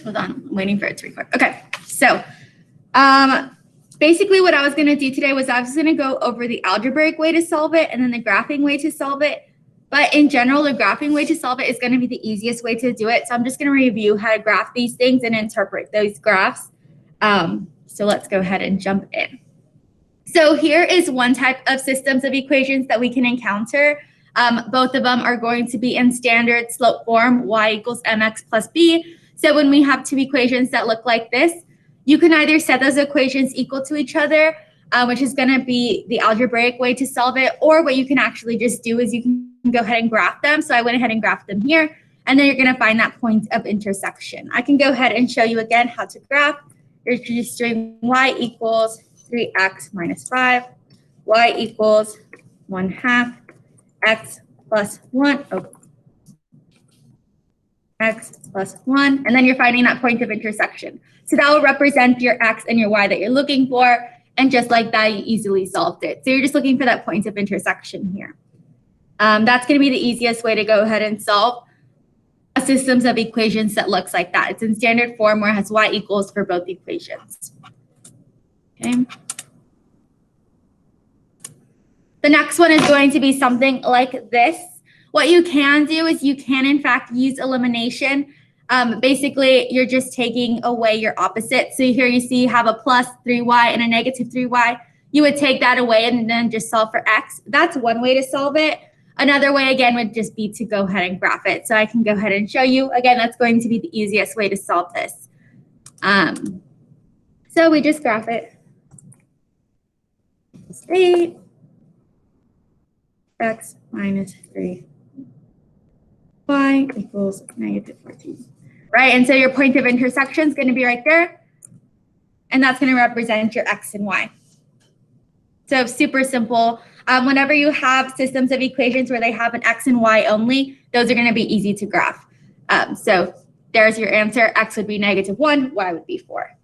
Hold on, I'm waiting for it to record. Okay, so basically what I was gonna do today was I was gonna go over the algebraic way to solve it and then the graphing way to solve it. But in general, the graphing way to solve it is gonna be the easiest way to do it. So I'm just gonna review how to graph these things and interpret those graphs. So let's go ahead and jump in. So here is one type of systems of equations that we can encounter. Both of them are going to be in standard slope form, y equals mx plus b. So when we have two equations that look like this, you can either set those equations equal to each other, which is going to be the algebraic way to solve it, or what you can actually just do is you can go ahead and graph them. So I went ahead and graphed them here, and then you're going to find that point of intersection. I can go ahead and show you again how to graph. You're just doing y equals 3x minus 5, y equals 1/2 x plus 1, x plus 1, and then you're finding that point of intersection. So that will represent your x and your y that you're looking for, and just like that, you easily solved it. So you're just looking for that point of intersection here. That's going to be the easiest way to go ahead and solve a systems of equations that looks like that. It's in standard form where it has y equals for both equations. Okay. The next one is going to be something like this. What you can do is you can, in fact, use elimination. Basically, you're just taking away your opposite. So here you see you have a plus 3y and a negative 3y. You would take that away and then just solve for x. That's one way to solve it. Another way, again, would just be to go ahead and graph it. So I can go ahead and show you. Again, that's going to be the easiest way to solve this. So we just graph it. 8 x minus 3 y equals negative 14. Right, and so your point of intersection is going to be right there, and that's going to represent your x and y. So super simple. Whenever you have systems of equations where they have an x and y only, those are going to be easy to graph. So there's your answer. X would be negative 1, y would be 4.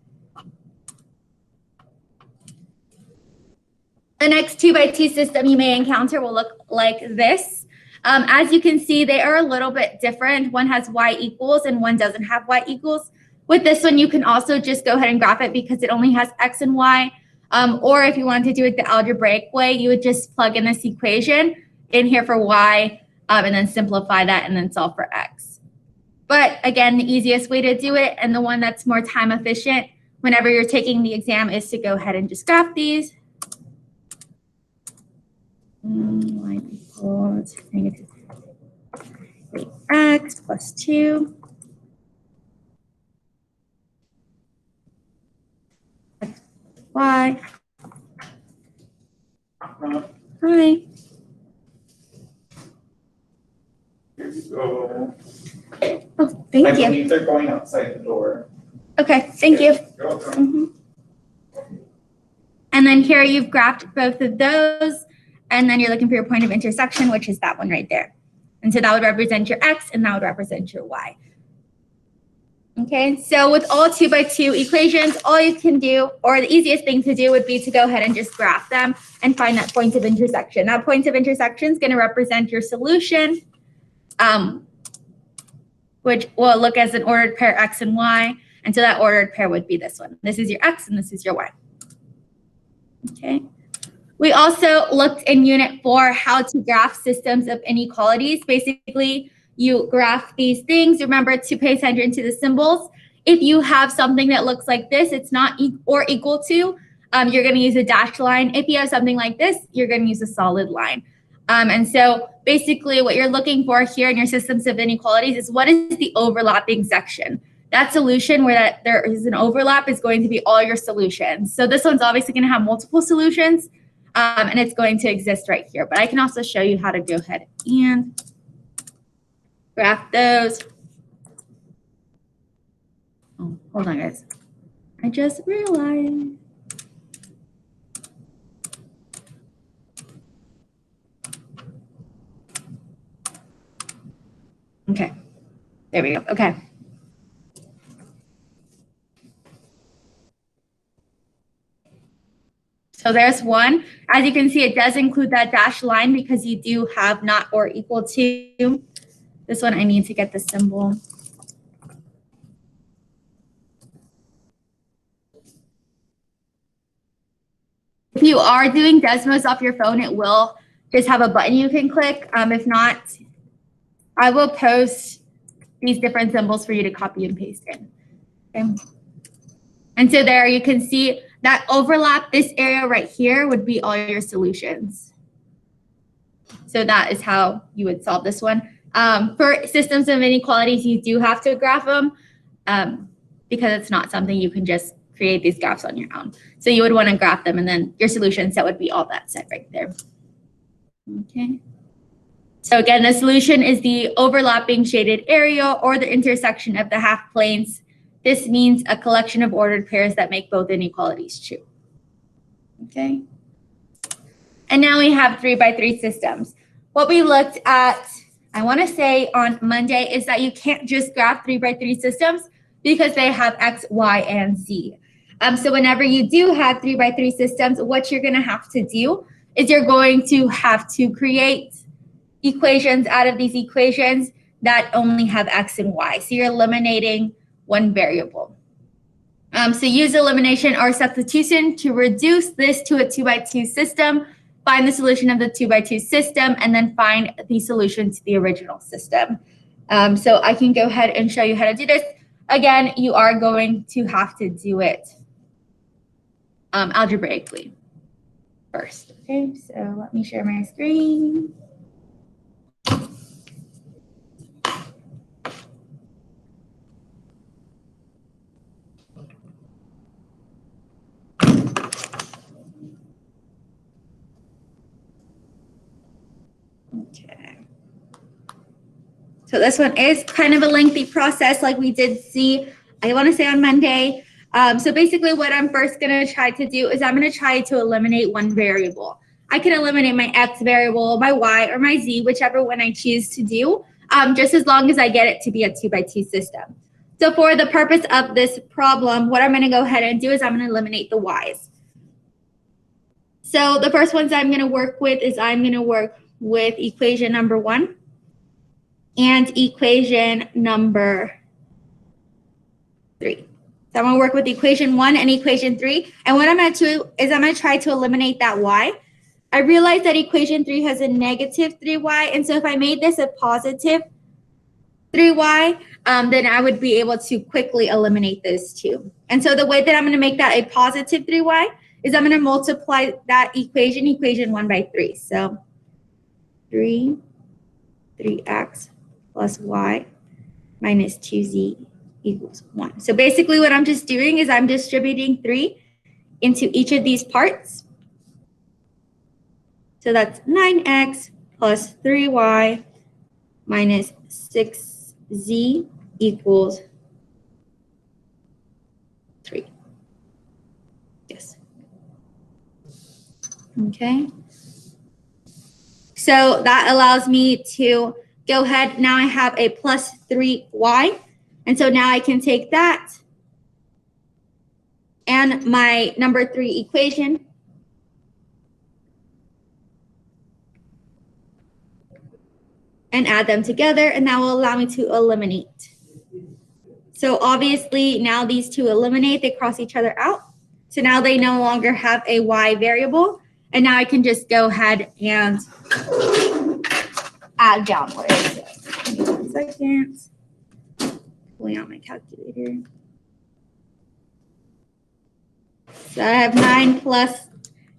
The next 2x2 system you may encounter will look like this. As you can see, they are a little bit different. One has y equals and one doesn't have y equals. With this one, you can also just go ahead and graph it because it only has x and y. Or if you wanted to do it the algebraic way, you would just plug in this equation in here for y and then simplify that and then solve for x. But again, the easiest way to do it and the one that's more time efficient whenever you're taking the exam is to go ahead and just graph these. Y equals negative 3x plus 2. X y. Hi. Here you go. Oh, thank you. I believe they're going outside the door. Okay, thank you. You're welcome. And then here you've graphed both of those. And then you're looking for your point of intersection, which is that one right there. And so that would represent your x and that would represent your y. Okay, so with all 2x2 equations, all you can do, or the easiest thing to do would be to go ahead and just graph them and find that point of intersection. That point of intersection is going to represent your solution, which will look as an ordered pair x and y. And so that ordered pair would be this one. This is your x and this is your y. Okay. We also looked in Unit 4 how to graph systems of inequalities. Basically, you graph these things. Remember to pay attention to the symbols. If you have something that looks like this, it's not or equal to, you're going to use a dashed line. If you have something like this, you're going to use a solid line. And so basically what you're looking for here in your systems of inequalities is what is the overlapping section. That solution where there is an overlap is going to be all your solutions. So this one's obviously going to have multiple solutions. And it's going to exist right here. But I can also show you how to go ahead and graph those. Oh, hold on, guys. I just realized. Okay, there we go. Okay. So there's one. As you can see, it does include that dashed line because you do have not or equal to. This one, I need to get the symbol. If you are doing Desmos off your phone, it will just have a button you can click. If not, I will post these different symbols for you to copy and paste in. Okay. And so there you can see that overlap, this area right here would be all your solutions. So that is how you would solve this one. For systems of inequalities, you do have to graph them because it's not something you can just create these graphs on your own. So you would want to graph them, and then your solution set would be all that set right there. Okay. So again, the solution is the overlapping shaded area or the intersection of the half planes. This means a collection of ordered pairs that make both inequalities true. Okay. And now we have 3x3 systems. What we looked at, I want to say on Monday, is that you can't just graph 3x3 systems because they have X, Y, and Z. So whenever you do have 3x3 systems, what you're going to have to do is you're going to have to create equations out of these equations that only have X and Y. So you're eliminating one variable. So use elimination or substitution to reduce this to a 2x2 system, find the solution of the 2x2 system, and then find the solution to the original system. So I can go ahead and show you how to do this. Again, you are going to have to do it algebraically first. Okay, so let me share my screen. Okay. So this one is kind of a lengthy process like we did see, I want to say on Monday. So basically what I'm first going to try to do is I'm going to try to eliminate one variable. I can eliminate my X variable, my Y, or my Z, whichever one I choose to do, just as long as I get it to be a 2x2 system. So for the purpose of this problem, what I'm going to go ahead and do is I'm going to eliminate the Y's. So the first ones I'm going to work with is I'm going to work with equation number 1 and equation number 3. So I'm going to work with equation 1 and equation 3. And what I'm going to do is I'm going to try to eliminate that Y. I realize that equation 3 has a negative 3Y. And so if I made this a positive 3Y, then I would be able to quickly eliminate those two. And so the way that I'm going to make that a positive 3Y is I'm going to multiply that equation 1 by 3. So 3x plus y minus 2z equals 1. So basically what I'm just doing is I'm distributing 3 into each of these parts. So that's 9x plus 3y minus 6z equals 3. Yes. Okay. So that allows me to go ahead. Now I have a plus 3y. And so now I can take that and my number 3 equation and add them together, and that will allow me to eliminate. So obviously now these two eliminate, they cross each other out. So now they no longer have a y variable, and now I can just go ahead and add downwards. So give me 1 second. Pulling out my calculator. So I have 9 plus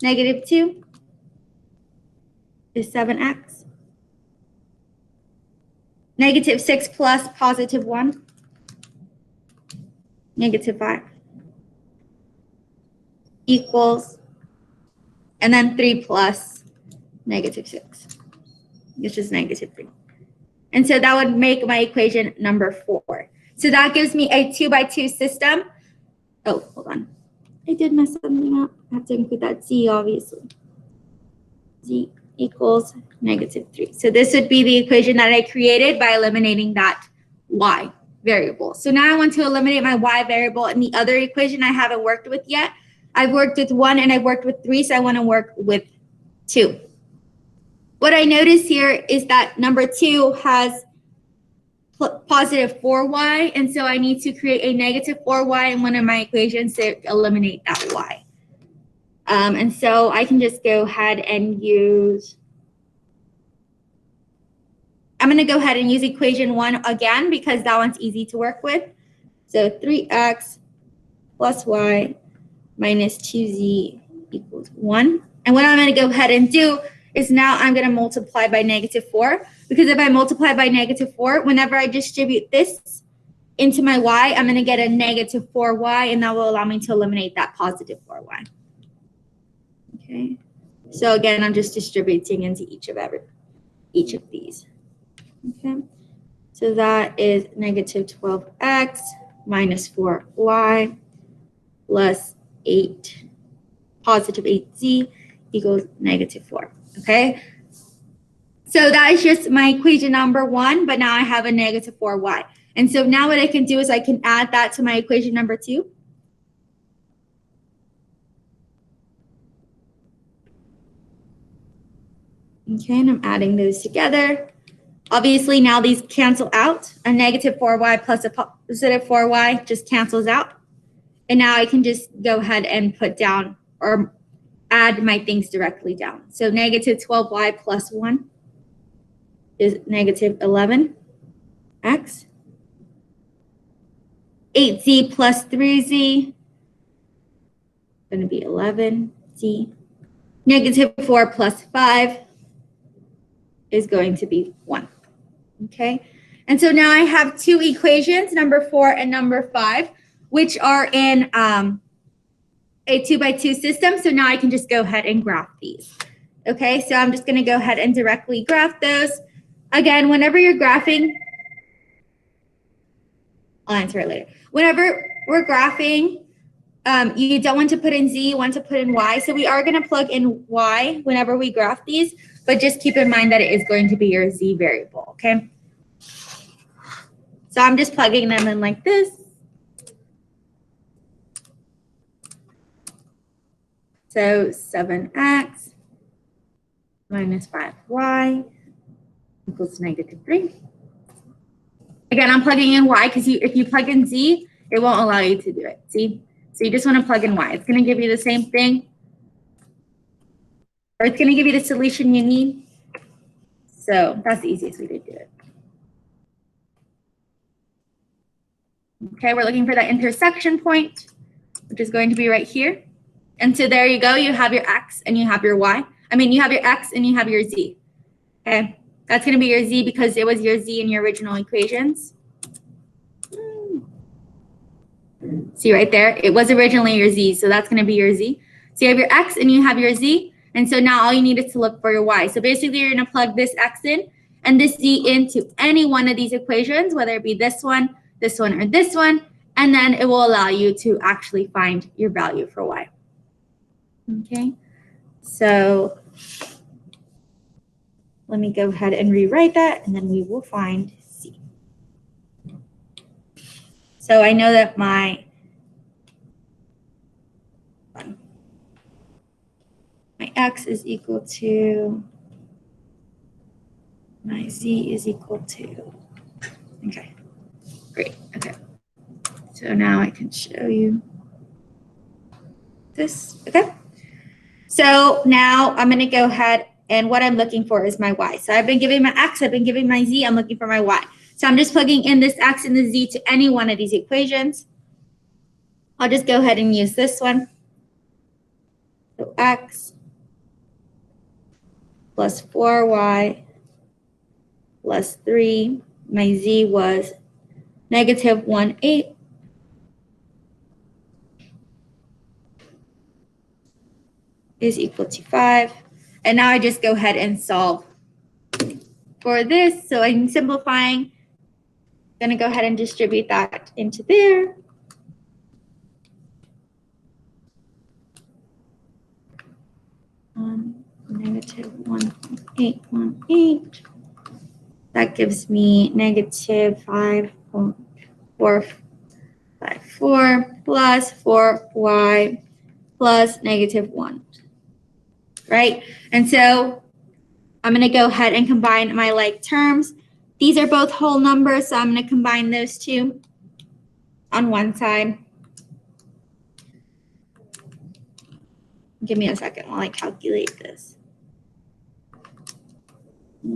negative 2 is 7x. Negative 6 plus positive 1, negative 5 equals, and then 3 plus negative 6, which is negative 3. And so that would make my equation number 4. So that gives me a 2x2 system. Oh, hold on. I did mess something up. I have to include that z, obviously. Z equals negative 3. So this would be the equation that I created by eliminating that y variable. So now I want to eliminate my y variable, and the other equation I haven't worked with yet. I've worked with 1 and I've worked with 3, so I want to work with 2. What I notice here is that number 2 has positive 4y, and so I need to create a negative 4y in one of my equations to eliminate that y. And so I can just go ahead and use, I'm going to go ahead and use equation 1 again because that one's easy to work with. So 3x plus y minus 2z equals 1. And what I'm going to go ahead and do is now I'm going to multiply by -4, because if I multiply by -4, whenever I distribute this into my y, I'm going to get a -4y, and that will allow me to eliminate that positive 4y. Okay. So again, I'm just distributing into each of these. Okay. So that is -12x minus 4y plus 8, positive 8z equals -4. Okay. So that is just my equation number 1, but now I have a -4y. And so now what I can do is I can add that to my equation number 2. Okay, and I'm adding those together. Obviously, now these cancel out. A -4y plus a positive 4y just cancels out. And now I can just go ahead and put down or add my things directly down. So -12y plus 1 is -11x. 8z plus 3z, going to be 11z. -4 plus 5 is going to be 1. Okay, and so now I have 2 equations, number 4 and number 5, which are in a 2x2 system. So now I can just go ahead and graph these. Okay, so I'm just going to go ahead and directly graph those. Again, whenever you're graphing, I'll answer it later. Whenever we're graphing, you don't want to put in z, you want to put in y. So we are going to plug in y whenever we graph these, but just keep in mind that it is going to be your z variable, okay? So I'm just plugging them in like this. So 7x minus 5y equals -3. Again, I'm plugging in y because if you plug in z, it won't allow you to do it, see? So you just want to plug in y. It's going to give you the same thing, or it's going to give you the solution you need. So that's the easiest way to do it. Okay, we're looking for that intersection point, which is going to be right here. And so there you go. You have your x and you have your y. I mean, you have your x and you have your z. Okay, that's going to be your z because it was your z in your original equations. See right there, it was originally your z, so that's going to be your z. So you have your x and you have your z, and so now all you need is to look for your y. So basically, you're going to plug this x in and this z into any one of these equations, whether it be this one, or this one, and then it will allow you to actually find your value for y. Okay, so let me go ahead and rewrite that, and then we will find c. So I know that my x is equal to, my z is equal to, okay, great, okay. So now I can show you this, okay. So now I'm gonna go ahead and what I'm looking for is my y. So I've been giving my x, I've been giving my z, I'm looking for my y. So I'm just plugging in this x and the z to any one of these equations. I'll just go ahead and use this one. So x plus 4y plus 3. My z was -1/8. Is equal to 5. And now I just go ahead and solve for this. So I'm simplifying. I'm going to go ahead and distribute that into there. -1.818. That gives me -5.454 plus 4y plus -1. Right? And so I'm going to go ahead and combine my like terms. These are both whole numbers, so I'm going to combine those two on one side. Give me a second while I calculate this.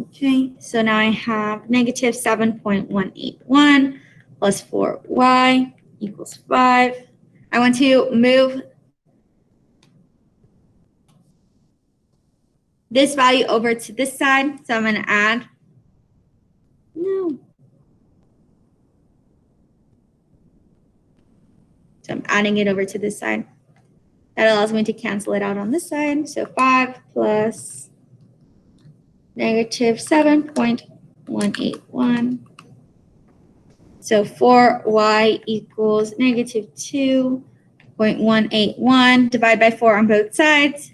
Okay, so now I have negative 7.181 plus 4y equals 5. I want to move this value over to this side, so I'm going to add. No. So I'm adding it over to this side. That allows me to cancel it out on this side. So 5 plus negative 7.181. So 4y equals negative 2.181. Divide by 4 on both sides.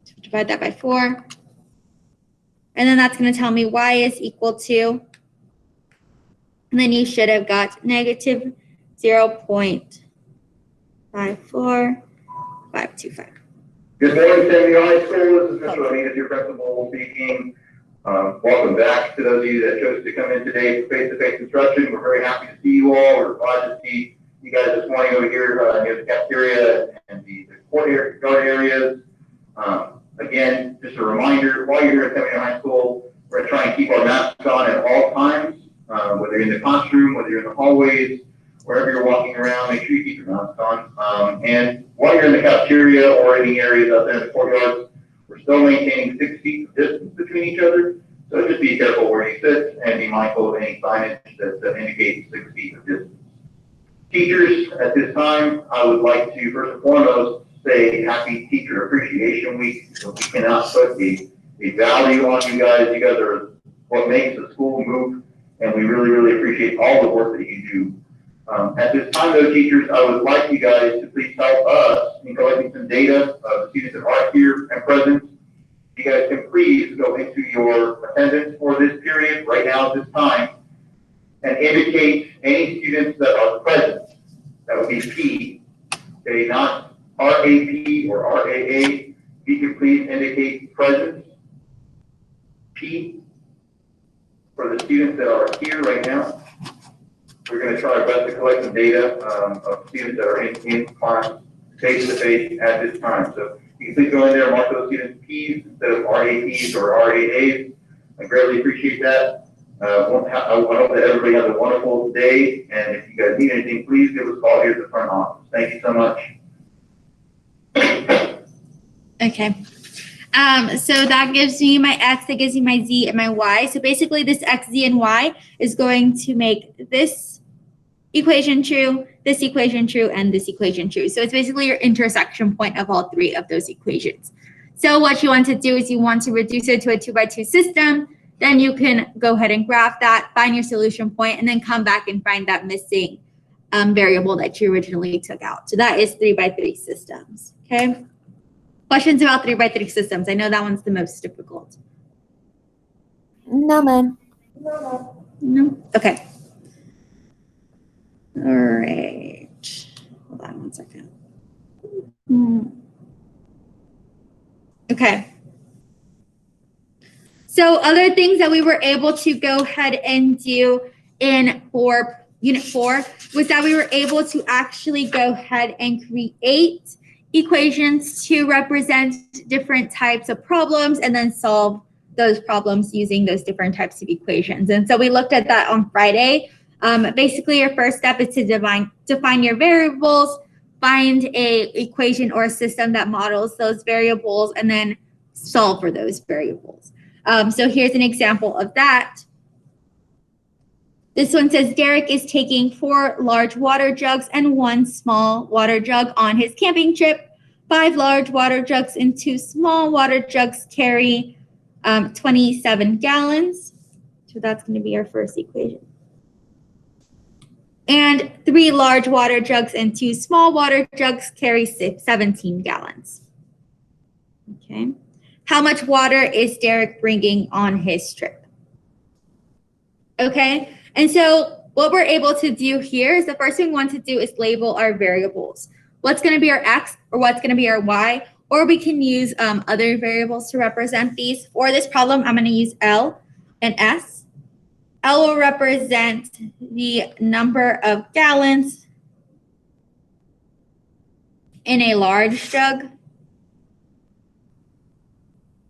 So divide that by 4. And then that's going to tell me y is equal to, and then you should have got negative 0.54525. Good morning, Sandy High School. This is Mr. Ramirez, your principal speaking. Welcome back to those of you that chose to come in today for face-to-face instruction. We're very happy to see you all. We're glad to see you guys this morning over here near the cafeteria and the courtyard areas. Again, just a reminder, while you're here at Seminole High School, we're going to try and keep our masks on at all times, whether you're in the classroom, whether you're in the hallways, wherever you're walking around, make sure you keep your mask on. And while you're in the cafeteria or any areas out there in the courtyards, we're still maintaining 6 feet of distance between each other. So just be careful where you sit and be mindful of any signage that indicates 6 feet of distance. Teachers, at this time, I would like to first and foremost say Happy Teacher Appreciation Week. So we cannot put a value on you guys. You guys are what makes the school move, and we really, really appreciate all the work that you do. At this time, though, teachers, I would like you guys to please help us in collecting some data of the students that are here and present. You guys can please go into your attendance for this period right now at this time and indicate any students that are present. That would be P, okay, not RAP or RAA. You can please indicate presence. P for the students that are here right now. We're going to try our best to collect some data of students that are in class face-to-face at this time. So you can please go in there and mark those students P's instead of RAPs or RAAs. I greatly appreciate that. I hope that everybody has a wonderful day. And if you guys need anything, please give us a call here at the front office. Thank you so much. Okay. So that gives me my X, that gives me my Z and my Y. So basically this X, Z, and Y is going to make this equation true, this equation true, and this equation true. So it's basically your intersection point of all 3 of those equations. So what you want to do is you want to reduce it to a 2x2 system. Then you can go ahead and graph that, find your solution point, and then come back and find that missing variable that you originally took out. So that is 3x3 systems, okay? Questions about 3x3 systems? I know that one's the most difficult. No, ma'am. No? Okay. All right. Hold on one second. Okay. So other things that we were able to go ahead and do in Unit 4 was that we were able to actually go ahead and create equations to represent different types of problems and then solve those problems using those different types of equations. And so we looked at that on Friday. Basically, your first step is to define your variables, find a equation or a system that models those variables, and then solve for those variables. So here's an example of that. This one says Derek is taking 4 large water jugs and 1 small water jug on his camping trip. 5 large water jugs and 2 small water jugs carry 27 gallons. So that's going to be our first equation. And 3 large water jugs and 2 small water jugs carry 17 gallons. Okay. How much water is Derek bringing on his trip? Okay. And so what we're able to do here is the first thing we want to do is label our variables. What's going to be our X or what's going to be our Y, or we can use other variables to represent these. For this problem, I'm going to use L and S. L will represent the number of gallons, in a large jug.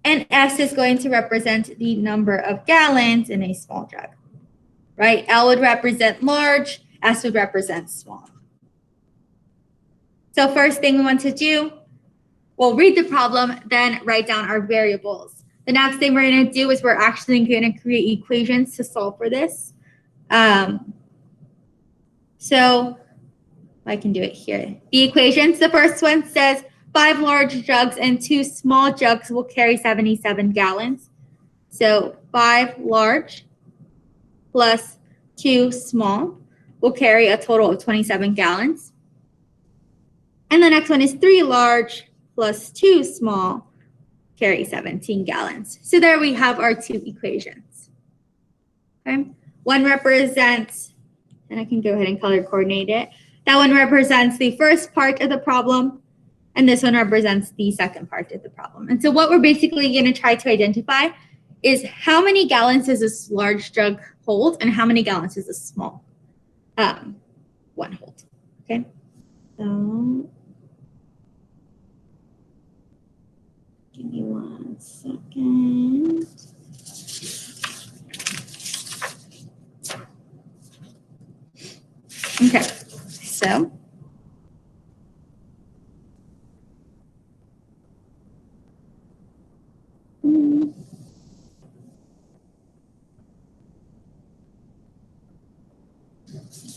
And S is going to represent the number of gallons in a small jug, right? L would represent large, S would represent small. So first thing we want to do, we'll read the problem, then write down our variables. The next thing we're going to do is we're actually going to create equations to solve for this. So I can do it here. The equations, the first one says 5 large jugs and 2 small jugs will carry 77 gallons. So 5 large plus 2 small will carry a total of 27 gallons. And the next one is 3 large plus 2 small carry 17 gallons. So there we have our 2 equations. Okay. One represents, and I can go ahead and color coordinate it. That one represents the first part of the problem, and this one represents the second part of the problem. And so what we're basically going to try to identify is how many gallons does this large jug hold and how many gallons does this small one hold. Okay. So give me 1 second. Okay, so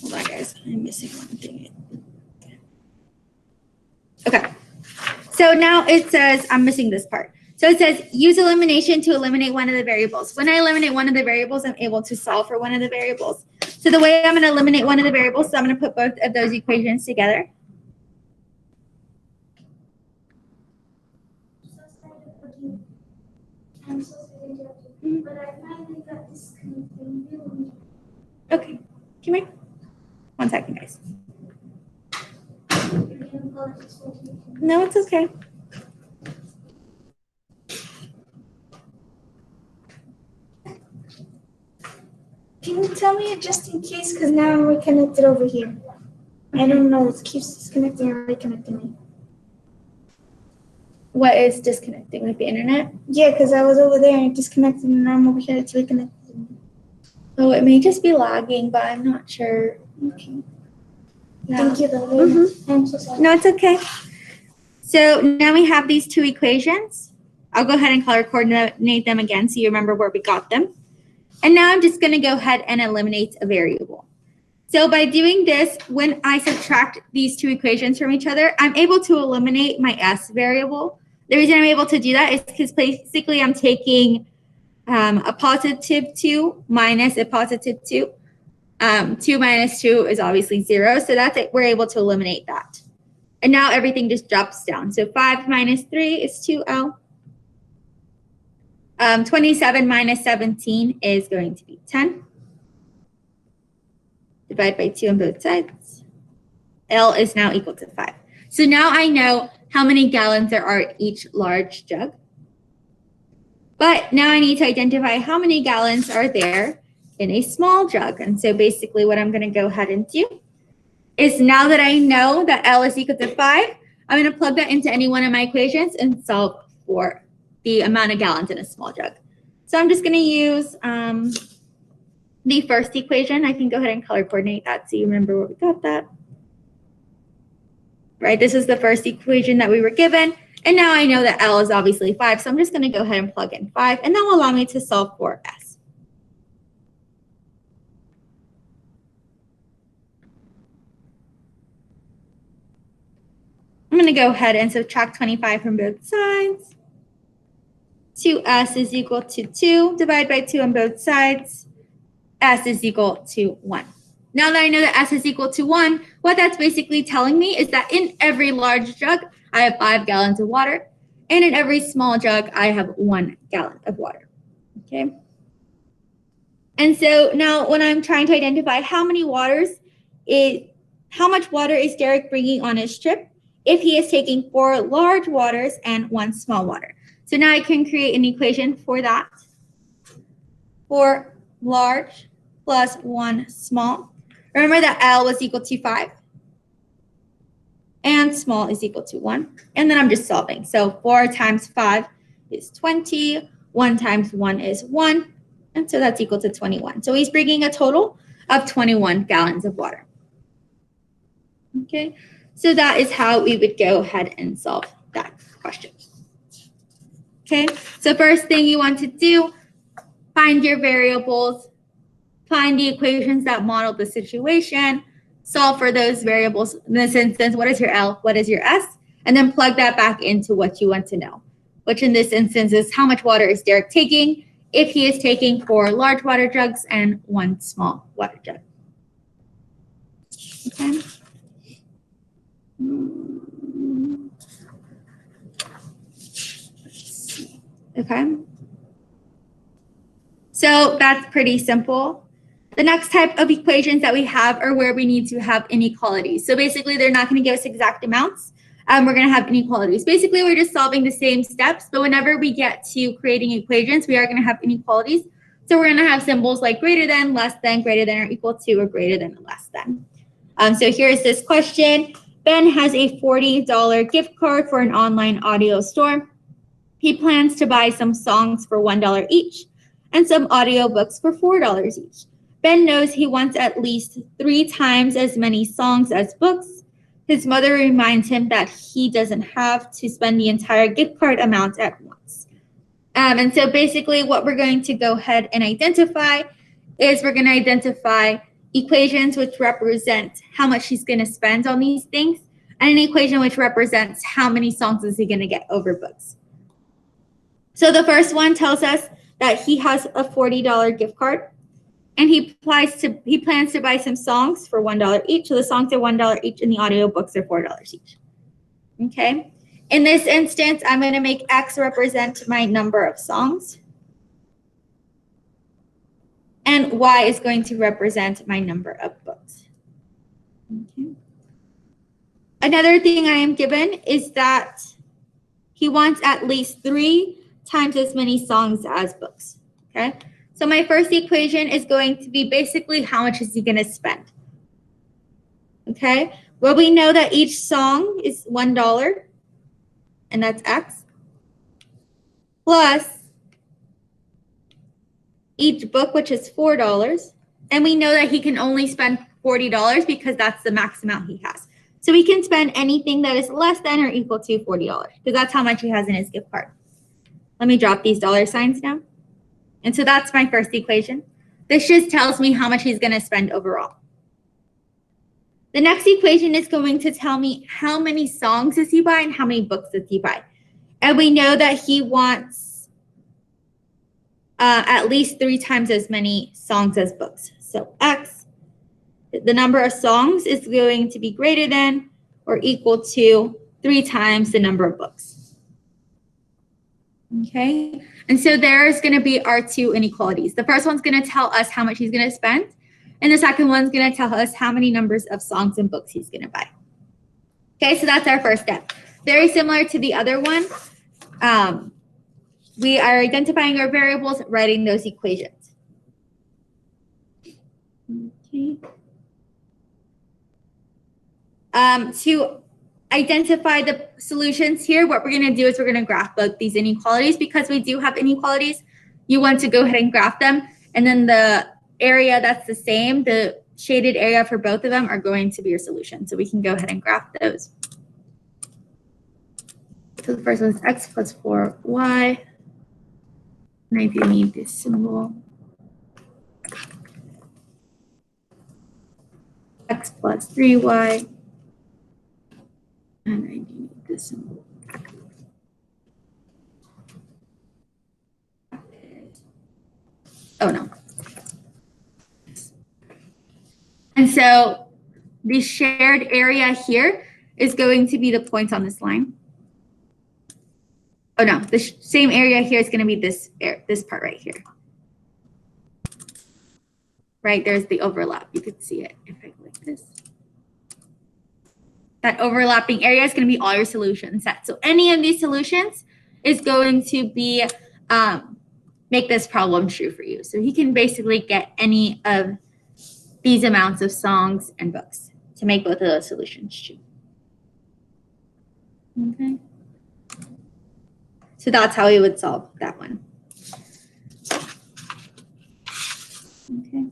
hold on, guys, I'm missing one thing. Okay, so now it says, I'm missing this part. So it says use elimination to eliminate one of the variables. When I eliminate one of the variables, I'm able to solve for one of the variables. So the way I'm going to eliminate one of the variables, so I'm going to put both of those equations together. I'm so sorry to interrupt you, but I finally got disconnected. Okay, come here. 1 second, guys. No, it's okay. Can you tell me it just in case? Because now I'm reconnected over here. I don't know. It keeps disconnecting and reconnecting me. What is disconnecting, like the internet? Yeah, because I was over there and it disconnected, and now I'm over here. It's reconnected. Oh, it may just be lagging, but I'm not sure. Okay. Yeah. Thank you, though. Very much. I'm so sorry. No, it's okay. So now we have these 2 equations. I'll go ahead and color coordinate them again so you remember where we got them. And now I'm just going to go ahead and eliminate a variable. So by doing this, when I subtract these 2 equations from each other, I'm able to eliminate my S variable. The reason I'm able to do that is because basically I'm taking a positive 2 minus a positive 2. 2 minus 2 is obviously 0, so that's it. We're able to eliminate that. And now everything just drops down. So 5 minus 3 is 2L. 27 minus 17 is going to be 10. Divide by 2 on both sides. L is now equal to 5. So now I know how many gallons there are in each large jug. But now I need to identify how many gallons are there in a small jug. And so basically what I'm going to go ahead and do is now that I know that L is equal to 5, I'm going to plug that into any one of my equations and solve for the amount of gallons in a small jug. So I'm just going to use the first equation. I can go ahead and color coordinate that so you remember where we got that. Right, this is the first equation that we were given. And now I know that L is obviously 5, so I'm just going to go ahead and plug in 5, and that will allow me to solve for S. I'm going to go ahead and subtract 25 from both sides. 2S is equal to 2. Divide by 2 on both sides. S is equal to 1. Now that I know that S is equal to 1, what that's basically telling me is that in every large jug, I have 5 gallons of water. And in every small jug, I have 1 gallon of water. Okay. And so now when I'm trying to identify how much water is Derek bringing on his trip, if he is taking 4 large waters and 1 small water. So now I can create an equation for that. 4 large plus 1 small. Remember that L was equal to 5. and small is equal to 1. And then I'm just solving. So 4 times 5 is 20. 1 times 1 is 1. And so that's equal to 21. So he's bringing a total of 21 gallons of water. Okay, so that is how we would go ahead and solve that question. Okay, so first thing you want to do, find your variables, find the equations that model the situation, solve for those variables. In this instance, what is your L, what is your S, and then plug that back into what you want to know, which in this instance is how much water is Derek taking, if he is taking 4 large water jugs and 1 small water jug. Okay. Okay. So that's pretty simple. The next type of equations that we have are where we need to have inequalities. So basically, they're not going to give us exact amounts. We're going to have inequalities. Basically, we're just solving the same steps, but whenever we get to creating equations, we are going to have inequalities. So we're going to have symbols like greater than, less than, greater than or equal to, or greater than or less than. So here's this question. Ben has a $40 gift card for an online audio store. He plans to buy some songs for $1 each and some audiobooks for $4 each. Ben knows he wants at least 3 times as many songs as books. His mother reminds him that he doesn't have to spend the entire gift card amount at once. And so basically what we're going to go ahead and identify is we're going to identify equations which represent how much he's going to spend on these things, and an equation which represents how many songs is he going to get over books. So the first one tells us that he has a $40 gift card, and he plans to buy some songs for $1 each. So the songs are $1 each, and the audiobooks are $4 each. Okay. In this instance, I'm going to make X represent my number of songs, and Y is going to represent my number of books. Okay. Another thing I am given is that he wants at least 3 times as many songs as books. Okay. So my first equation is going to be basically how much is he going to spend. Okay. Well, we know that each song is $1, and that's X, plus each book, which is $4. And we know that he can only spend $40 because that's the max amount he has. So he can spend anything that is less than or equal to $40 because that's how much he has in his gift card. Let me drop these dollar signs down. And so that's my first equation. This just tells me how much he's going to spend overall. The next equation is going to tell me how many songs does he buy and how many books does he buy. And we know that he wants at least 3 times as many songs as books. So X, the number of songs is going to be greater than or equal to 3 times the number of books. Okay, and so there's going to be our 2 inequalities. The first one's going to tell us how much he's going to spend, and the second one's going to tell us how many numbers of songs and books he's going to buy. Okay, so that's our first step. Very similar to the other one. We are identifying our variables, writing those equations. Okay. To identify the solutions here, what we're going to do is we're going to graph both these inequalities. Because we do have inequalities, you want to go ahead and graph them. And then the area that's the same, the shaded area for both of them are going to be your solution. So we can go ahead and graph those. So the first one is X plus 4Y. And I do need this symbol. X plus 3Y. And I do need this symbol. Oh no. And so the shared area here is going to be the points on this line. Oh no, the same area here is going to be this part right here. Right, there's the overlap. You could see it if I go like this. That overlapping area is going to be all your solution sets. So any of these solutions is going to be make this problem true for you. So he can basically get any of these amounts of songs and books to make both of those solutions true. Okay. So that's how we would solve that one. Okay.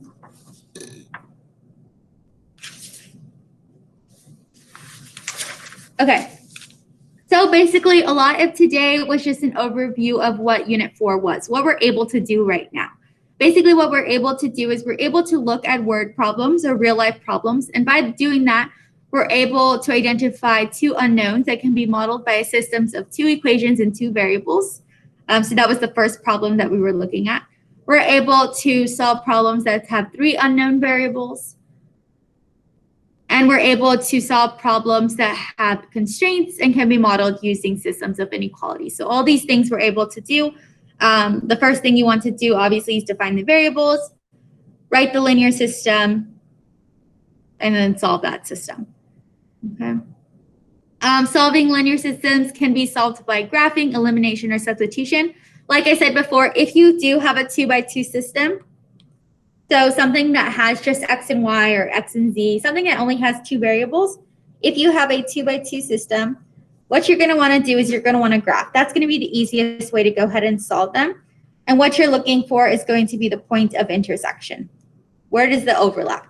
Okay. So basically, a lot of today was just an overview of what Unit 4 was, what we're able to do right now. Basically, what we're able to do is we're able to look at word problems or real life problems. And by doing that, we're able to identify two unknowns that can be modeled by systems of two equations and two variables. So that was the first problem that we were looking at. We're able to solve problems that have three unknown variables. And we're able to solve problems that have constraints and can be modeled using systems of inequality. So all these things we're able to do. The first thing you want to do, obviously, is define the variables, write the linear system, and then solve that system. Okay. Solving linear systems can be solved by graphing, elimination, or substitution. Like I said before, if you do have a 2x2 system, so something that has just x and y or x and z, something that only has two variables, if you have a 2x2 system, what you're going to want to do is you're going to want to graph. That's going to be the easiest way to go ahead and solve them. And what you're looking for is going to be the point of intersection. Where does the overlap?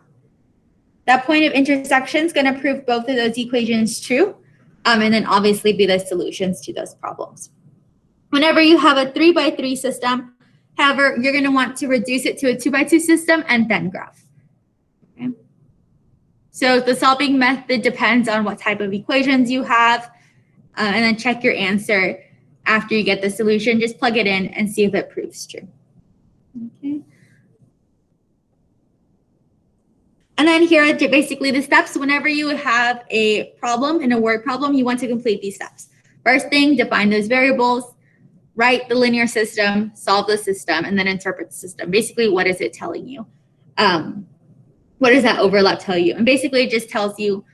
That point of intersection is going to prove both of those equations true, and then obviously be the solutions to those problems. Whenever you have a 3x3 system, however, you're going to want to reduce it to a 2x2 system and then graph. Okay. So the solving method depends on what type of equations you have, and then check your answer after you get the solution. Just plug it in and see if it proves true. Okay. And then here are basically the steps. Whenever you have a problem in a word problem, you want to complete these steps. First thing, define those variables, write the linear system, solve the system, and then interpret the system. Basically, what is it telling you? What does that overlap tell you? And basically, it just tells you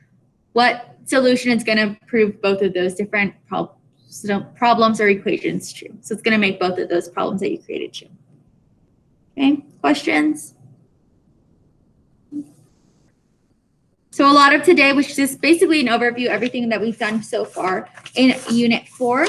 what solution is going to prove both of those different problems or equations true. So it's going to make both of those problems that you created true. Okay, questions? So a lot of today was just basically an overview of everything that we've done so far in Unit 4.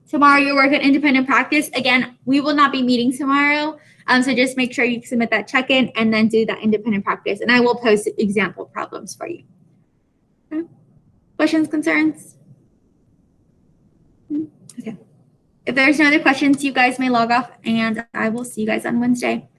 Tomorrow you work on independent practice. Again, we will not be meeting tomorrow. So just make sure you submit that check-in and then do that independent practice. And I will post example problems for you. Okay. Questions, concerns? Okay. If there's no other questions, you guys may log off and I will see you guys on Wednesday.